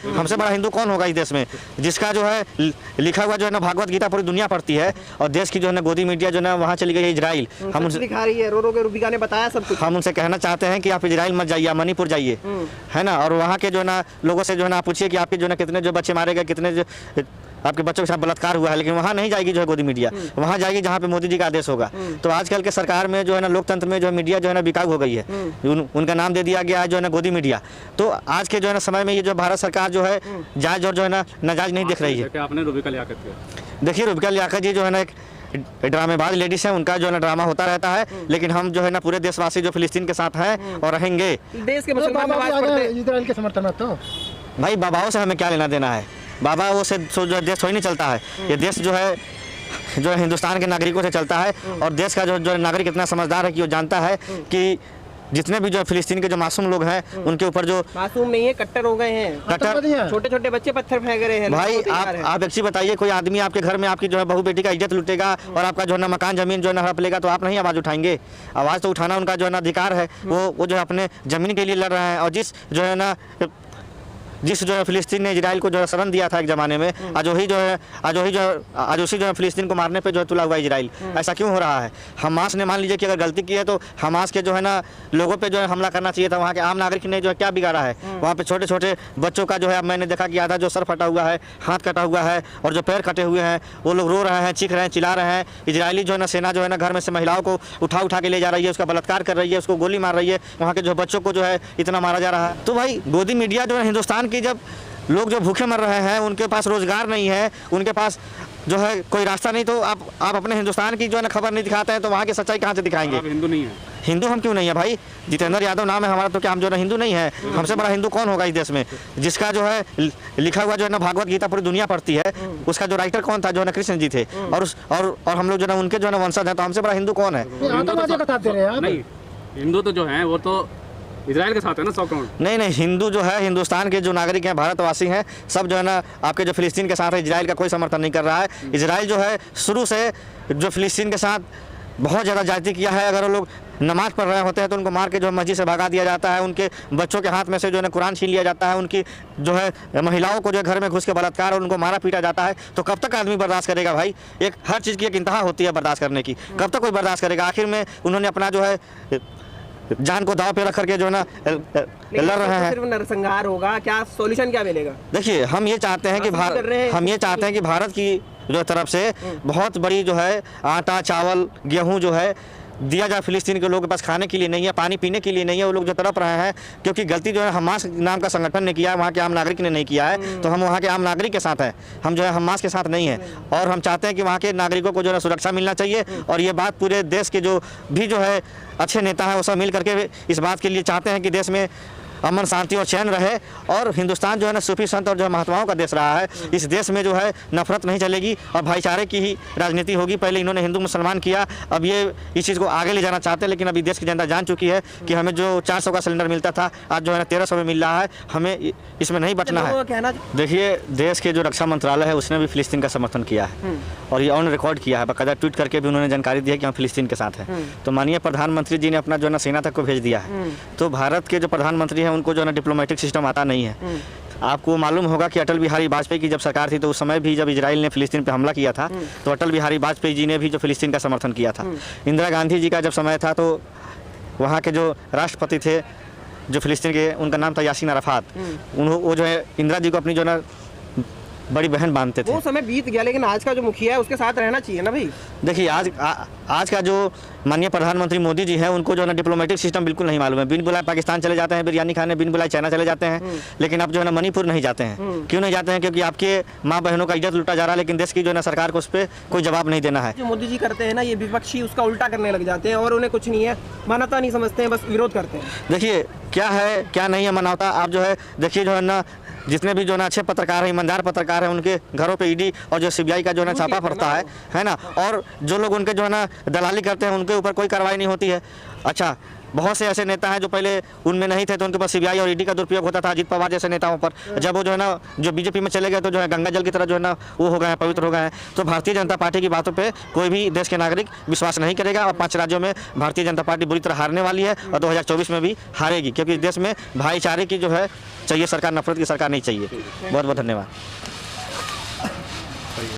हमसे बड़ा हिंदू कौन होगा इस देश में, जिसका जो है लिखा हुआ जो है ना भागवत गीता पूरी दुनिया पढ़ती है, और देश की जो है ना गोदी मीडिया जो है ना वहाँ चली गई है इजराइल। हम उनसे दिखा रही है, रो रो के रूबिका ने बताया सब कुछ। हम उनसे कहना चाहते हैं कि आप इजराइल मत जाइए, मणिपुर जाइए, है ना, और वहाँ के जो है ना लोगों से जो है ना आप पूछिए कि आपके जो है ना कितने जो बच्चे मारे गए, कितने जो आपके बच्चों के साथ बलत्कार हुआ है, लेकिन वहाँ नहीं जाएगी जो है गोदी मीडिया, वहाँ जाएगी जहाँ पे मोदी जी का आदेश होगा। तो आजकल के सरकार में जो है ना लोकतंत्र में जो है मीडिया जो है ना बिकाऊ हो गई है, उनका नाम दे दिया गया है जो है ना गोदी मीडिया। तो आज के जो है ना समय में ये जो भारत सरकार जो है जायज और जो है ना नाजायज नहीं दिख रही है। आपने रूबिका लियाकत किया, देखिए रूबिका लियाकत जी जो है ना एक ड्रामेबाज लेडीज है, उनका जो है ना ड्रामा होता रहता है, लेकिन हम जो है ना पूरे देशवासी जो फिलिस्तीन के साथ हैं और रहेंगे। देश के मुसलमान आवाज पढ़ते हैं इजराइल के समर्थन में। तो भाई बाबाओं से हमें क्या लेना देना है, बाबा वो से जो देश थोड़ी नहीं चलता है, ये देश जो है हिंदुस्तान के नागरिकों से चलता है, और देश का जो नागरिक इतना समझदार है कि वो जानता है कि जितने भी जो फिलिस्तीन के जो मासूम लोग हैं उनके ऊपर जो मासूम नहीं है, कट्टर हो गए हैं, कट्टर छोटे छोटे बच्चे पत्थर फेंक रहे हैं। भाई आप एक चीज बताइए, कोई आदमी आपके घर में आपकी जो है बहू बेटी का इज्जत लूटेगा और आपका जो है ना मकान जमीन जो है ना हड़प लेगा, तो आप नहीं आवाज उठाएंगे? आवाज तो उठाना उनका जो है ना अधिकार है, वो जो है अपने जमीन के लिए लड़ रहे हैं। और जिस जो है फिलिस्तीन ने इजराइल को जो है शरण दिया था एक ज़माने में, आज उसी जो है फिलिस्तीन को मारने पे जो है तुला हुआ इजराइल। ऐसा क्यों हो रहा है? हमास ने मान लीजिए कि अगर गलती की है तो हमास के जो है ना लोगों पे जो है हमला करना चाहिए था। वहाँ के आम नागरिक ने जो है क्या बिगाड़ा है? वहाँ पे छोटे छोटे बच्चों का जो है, मैंने देखा कि आधा जो सर फटा हुआ है, हाथ कटा हुआ है और जो पैर कटे हुए हैं, वो लोग रो रहे हैं, चीख रहे हैं, चिल्ला रहे हैं। इजरायली जो है ना सेना जो है ना घर में से महिलाओं को उठा के ले जा रही है, उसका बलात्कार कर रही है, उसको गोली मार रही है, वहाँ के जो बच्चों को जो है इतना मारा जा रहा है। तो भाई गोदी मीडिया जो है हिंदुस्तान की, जब लोग जो भूखे मर रहे हैं, उनके पास रोजगार नहीं है, उनके पास जो है कोई रास्ता नहीं, तो आप अपने हिंदुस्तान की जो है ना खबर नहीं दिखाते हैं, तो वहाँ की सच्चाई कहाँ से दिखाएंगे? आप हिंदू नहीं है? हिंदू हम क्यों नहीं है भाई? जितेंद्र यादव नाम है हमारा, तो क्या हम जो है हिंदू नहीं है? हमसे बड़ा हिंदू कौन होगा इस देश में, जिसका जो है लिखा हुआ जो है ना भागवत गीता पूरी दुनिया पढ़ती है, उसका जो राइटर कौन था? जो है ना कृष्ण जी थे, और हम लोग जो है उनके जो है वंशज हैं, तो हमसे बड़ा हिंदू कौन है? नहीं, हिंदू तो जो है वो तो इजराइल के साथ है ना 100 करोड़। नहीं, हिंदू जो है हिंदुस्तान के जो नागरिक हैं, भारतवासी हैं, सब जो है ना आपके जो फिलिस्तीन के साथ है, इजराइल का कोई समर्थन नहीं कर रहा है। इजराइल जो है शुरू से जो फिलिस्तीन के साथ बहुत ज़्यादा जाति किया है। अगर वो लोग नमाज पढ़ रहे होते हैं तो उनको मार के जो है मस्जिद से भगा दिया जाता है, उनके बच्चों के हाथ में से जो है ना कुरान छीन लिया जाता है, उनकी जो है महिलाओं को जो है घर में घुस के बलात्कार और उनको मारा पीटा जाता है। तो कब तक आदमी बर्दाश्त करेगा भाई? हर चीज़ की एक इंतहा होती है बर्दाश्त करने की, कब तक कोई बर्दाश्त करेगा? आखिर में उन्होंने अपना जो है जान को दाव पे रख करके जो है ना लड़ रहे हैं। सिर्फ नरसंहार होगा क्या? सॉल्यूशन क्या मिलेगा? देखिए हम ये चाहते हैं कि भारत की जो तरफ से बहुत बड़ी जो है आटा चावल गेहूं जो है दिया जाए। फिलिस्तीन के लोगों के पास खाने के लिए नहीं है, पानी पीने के लिए नहीं है, वो लोग जो तड़प रहे हैं, क्योंकि गलती जो है हमास नाम का संगठन ने किया है, वहाँ के आम नागरिक ने नहीं किया है। तो हम वहाँ के आम नागरिक के साथ हैं, हम जो है हमास के साथ नहीं है। और हम चाहते हैं कि वहाँ के नागरिकों को जो है सुरक्षा मिलना चाहिए, और ये बात पूरे देश के जो भी जो है अच्छे नेता हैं वो सब मिल करके इस बात के लिए चाहते हैं कि देश में अमन शांति और चैन रहे। और हिंदुस्तान जो है ना सूफी संत और जो महात्माओं का देश रहा है, इस देश में जो है नफरत नहीं चलेगी और भाईचारे की ही राजनीति होगी। पहले इन्होंने हिंदू मुसलमान किया, अब ये इस चीज़ को आगे ले जाना चाहते हैं, लेकिन अभी देश की जनता जान चुकी है कि हमें जो 400 का सिलेंडर मिलता था आज जो है ना 1300 में मिल रहा है। हमें इसमें नहीं बचना है। देखिए देश के जो रक्षा मंत्रालय है उसने भी फिलिस्तीन का समर्थन किया है, और ये ऑन रिकॉर्ड किया है, बाकायदा ट्वीट करके भी उन्होंने जानकारी दी है कि हम फिलिस्तीन के साथ हैं। तो माननीय प्रधानमंत्री जी ने अपना जो है ना सेना तक को भेज दिया है। तो भारत के जो प्रधानमंत्री हैं उनको जो है ना डिप्लोमेटिक सिस्टम आता नहीं है। आपको मालूम होगा कि अटल बिहारी वाजपेयी की जब सरकार थी तो उस समय भी जब इजराइल ने फिलिस्तीन पे हमला किया था तो अटल बिहारी वाजपेयी जी ने भी जो फिलिस्तीन का समर्थन किया था। इंदिरा गांधी जी का जब समय था तो वहाँ के जो राष्ट्रपति थे जो फिलिस्तीन के, उनका नाम था यासीन अराफात। वो जो है इंदिरा जी को अपनी जो है ना बड़ी बहन मानते थे। वो समय बीत गया, लेकिन आज का जो मुखिया है उसके साथ रहना चाहिए ना भाई। देखिए आज का जो माननीय प्रधानमंत्री मोदी जी हैं उनको जो है ना डिप्लोमेटिक सिस्टम बिल्कुल नहीं मालूम है। बिन बुलाए पाकिस्तान चले जाते हैं बिरयानी खाने, बिन बुलाए चाइना चले जाते हैं, लेकिन अब जो है ना मणिपुर नहीं जाते हैं। क्यों नहीं जाते हैं? क्योंकि आपके माँ बहनों का इज्जत लूटा जा रहा है, लेकिन देश की जो है ना सरकार को उस पर कोई जवाब नहीं देना है। जो मोदी जी करते हैं ना, ये विपक्षी उसका उल्टा करने लग जाते हैं और उन्हें कुछ नहीं है, मानवता नहीं समझते हैं, बस विरोध करते हैं। देखिए क्या है क्या नहीं है मानवता, आप जो है देखिए जो है ना जितने भी जो है ना अच्छे पत्रकार हैं, ईमानदार पत्रकार हैं, उनके घरों पे ईडी और जो सीबीआई का जो है ना छापा पड़ता है ना, और जो लोग उनके जो है ना दलाली करते हैं उनके ऊपर कोई कार्रवाई नहीं होती है। अच्छा बहुत से ऐसे नेता हैं जो पहले उनमें नहीं थे तो उनके पास सीबीआई और ईडी का दुरुपयोग होता था, अजीत पवार जैसे नेताओं पर। जब वो जो है ना जो बीजेपी में चले गए तो जो है गंगा जल की तरह जो है ना वो हो गए हैं, पवित्र हो गए हैं। तो भारतीय जनता पार्टी की बातों पे कोई भी देश के नागरिक विश्वास नहीं करेगा और 5 राज्यों में भारतीय जनता पार्टी बुरी तरह हारने वाली है और 2024 में भी हारेगी, क्योंकि इस देश में भाईचारे की जो है चाहिए सरकार, नफरत की सरकार नहीं चाहिए। बहुत बहुत धन्यवाद।